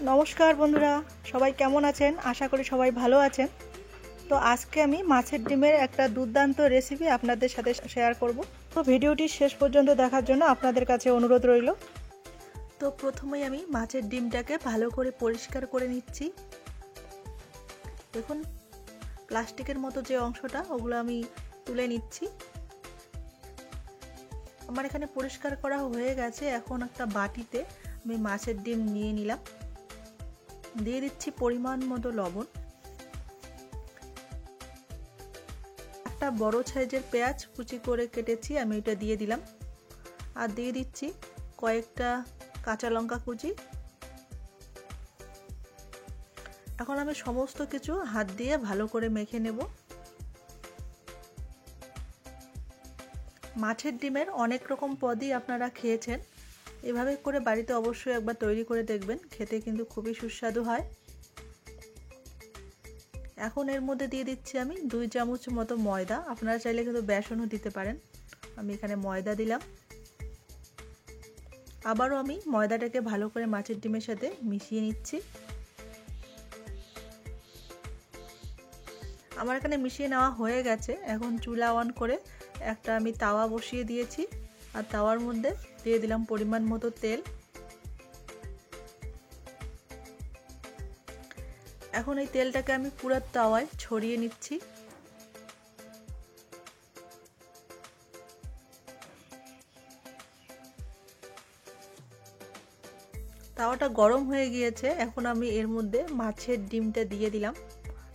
নমস্কার বন্ধুরা, সবাই কেমন আছেন? আশা করি সবাই ভালো আছেন। তো আজকে আমি মাছের ডিমের একটা দুর্দান্ত রেসিপি আপনাদের সাথে শেয়ার করব। তো ভিডিওটি শেষ পর্যন্ত দেখার জন্য আপনাদের কাছে অনুরোধ রইল। তো প্রথমেই আমি মাছের ডিমটাকে ভালো করে পরিষ্কার করে নিচ্ছি। দেখুন, প্লাস্টিকের মতো যে অংশটা ওগুলো আমি তুলে নিচ্ছি। আমার এখানে পরিষ্কার করা হয়ে গেছে। এখন একটা বাটিতে আমি মাছের ডিম নিয়ে নিলাম, দিয়ে দিচ্ছি পরিমাণ মতো লবণ, একটা বড় সাইজের পেঁয়াজ কুচি করে কেটেছি আমি এটা দিয়ে দিলাম, আর দিয়ে দিচ্ছি কয়েকটা কাঁচা লঙ্কা কুচি। এখন আমি সমস্ত কিছু হাত দিয়ে ভালো করে মেখে নেব। মাছের ডিমের অনেক রকম পদই আপনারা খেয়েছেন, এভাবে করে বাড়িতে অবশ্যই একবার তৈরি করে দেখবেন, খেতে কিন্তু খুবই সুস্বাদু হয়। এখন এর মধ্যে দিয়ে দিচ্ছি আমি 2 চামচ মতো ময়দা, আপনারা চাইলে কিন্তু বেসনও দিতে পারেন। আমি এখানে ময়দা দিলাম। আবারও আমি ময়দাটাকে ভালো করে মাছের ডিমের সাথে মিশিয়ে নিচ্ছি। আমার এখানে মিশিয়ে নেওয়া হয়ে গেছে। এখন চুলা অন করে একটা আমি তাওয়া বসিয়ে দিয়েছি, আর তাওয়ার মধ্যে দিয়ে দিলাম পরিমাণ মতো তেল। এখন এই তেলটাকে আমি পুরো তাওয়ায় ছড়িয়ে নিচ্ছি। তাওয়াটা গরম হয়ে গিয়েছে। এখন আমি এর মধ্যে মাছের ডিমটা দিয়ে দিলাম।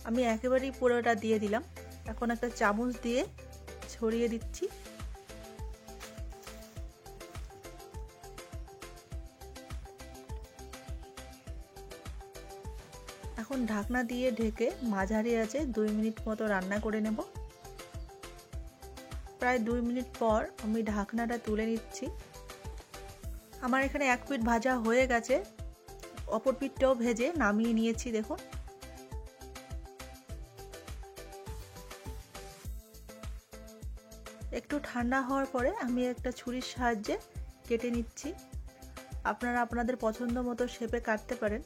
আমি একেবারেই পুরোটা দিয়ে দিলাম। এখন একটা চামচ দিয়ে ছড়িয়ে দিচ্ছি। এখন ঢাকনা দিয়ে ঢেকে মাঝারি আঁচে 2 মিনিট মতো রান্না করে নেব। প্রায় 2 মিনিট পর আমি ঢাকনাটা তুলে নিচ্ছি। আমার এখানে এক পিঠ ভাজা হয়ে গেছে, অপর পিঠটাও ভেজে নামিয়ে নিয়েছি। দেখুন, একটু ঠান্ডা হওয়ার পরে আমি একটা ছুরির সাহায্যে কেটে নিচ্ছি। আপনারা আপনাদের পছন্দ মতো শেপে কাটতে পারেন।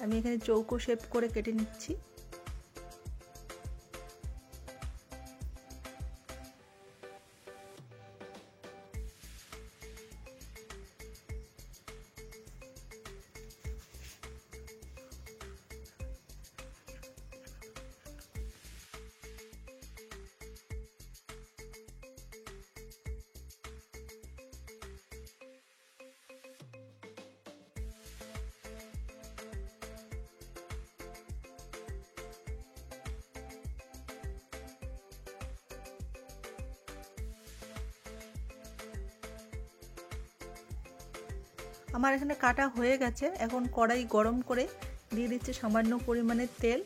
আমি এখানে চৌকো শেপ করে কেটে নিচ্ছি। আমার এখানে কাটা হয়ে গেছে। এখন কড়াই গরম করে দিয়ে দিচ্ছি সামান্য পরিমাণে তেল,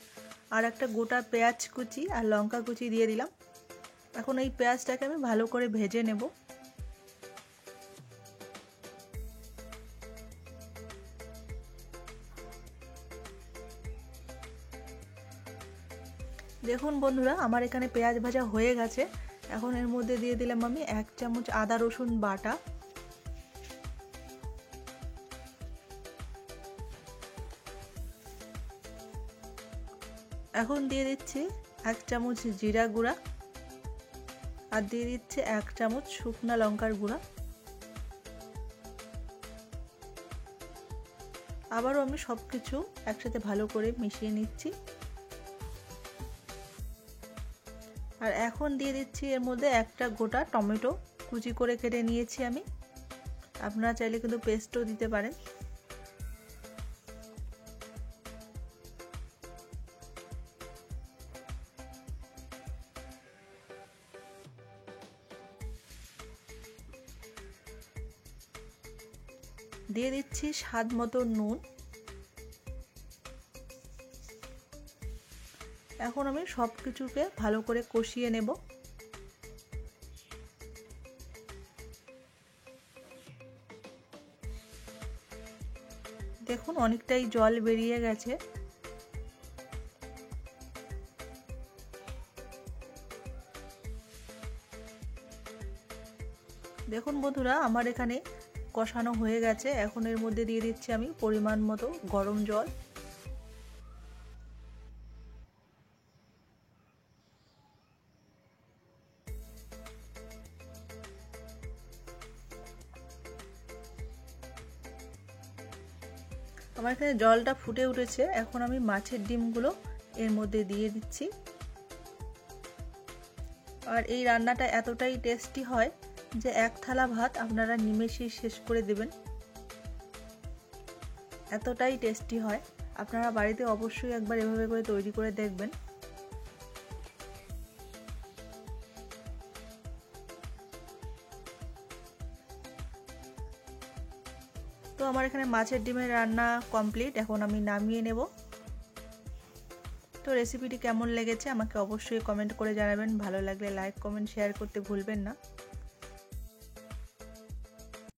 আর একটা গোটা পেঁয়াজ কুচি আর লঙ্কা কুচি দিয়ে দিলাম। এখন এই পেঁয়াজটাকে আমি ভালো করে ভেজে নেব। দেখুন বন্ধুরা, আমার এখানে পেঁয়াজ ভাজা হয়ে গেছে। এখন এর মধ্যে দিয়ে দিলাম আমি 1 চামচ আদা রসুন বাটা, এখন দিয়ে দিচ্ছি 1 চামচ জিরা গুঁড়া, আর দিয়ে দিচ্ছি 1 চামচ শুকনা লঙ্কার গুঁড়া। আবারও আমি সব কিছু একসাথে ভালো করে মিশিয়ে নিচ্ছি। আর এখন দিয়ে দিচ্ছি এর মধ্যে একটা গোটা টমেটো কুচি করে কেটে নিয়েছি আমি। আপনারা চাইলে কিন্তু পেস্টও দিতে পারেন। দিয়ে দিচ্ছি স্বাদ মতো নুন। এখন আমি সব কিছুকে ভালো করে কষিয়ে নেব। দেখুন, অনেকটাই জল বেরিয়ে গেছে। দেখুন বন্ধুরা, আমার এখানে কষানো হয়ে গেছে। এখন এর মধ্যে দিয়ে দিচ্ছি আমি পরিমাণ মতো গরম জল। আমার এখানে জলটা ফুটে উঠেছে। এখন আমি মাছের ডিমগুলো এর মধ্যে দিয়ে দিচ্ছি। আর এই রান্নাটা এতটাই টেস্টি হয় যে এক থালা ভাত আপনারা নিমেষেই শেষ করে দেবেন, এতটাই টেস্টি হয়। আপনারা বাড়িতে অবশ্যই একবার এভাবে করে তৈরি করে দেখবেন। তো আমার এখানে মাছের ডিমের রান্না কমপ্লিট। এখন আমি নামিয়ে নেব। তো রেসিপিটি কেমন লেগেছে আমাকে অবশ্যই কমেন্ট করে জানাবেন। ভালো লাগলে লাইক কমেন্ট শেয়ার করতে ভুলবেন না।